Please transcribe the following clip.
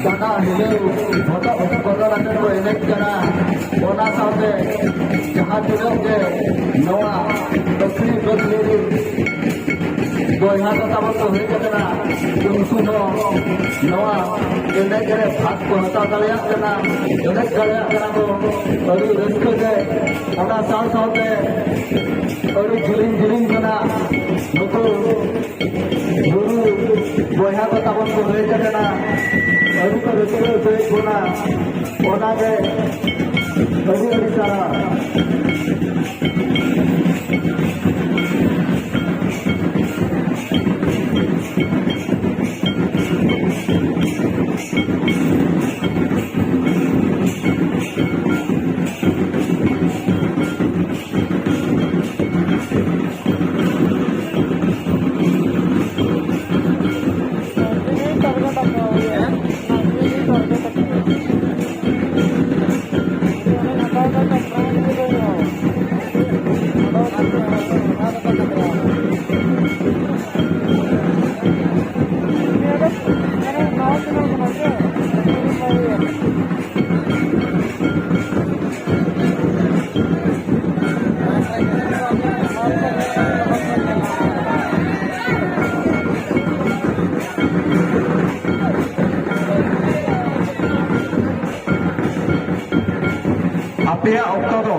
Sana hilau hotok kotor akan ko enej kana ona saute jahan dulu ke noa dokri dokri boyha ka tabon to hoye kana unsu no noa enej kare bhat ko hata dalya kana enej dalya kana ko aru rasko ke ona saute aru jiling kana nuko guru boyha ka tabon to hoye kana अभी तो रस्ते से होना के अभी अभी सारा आपे ऑक्टो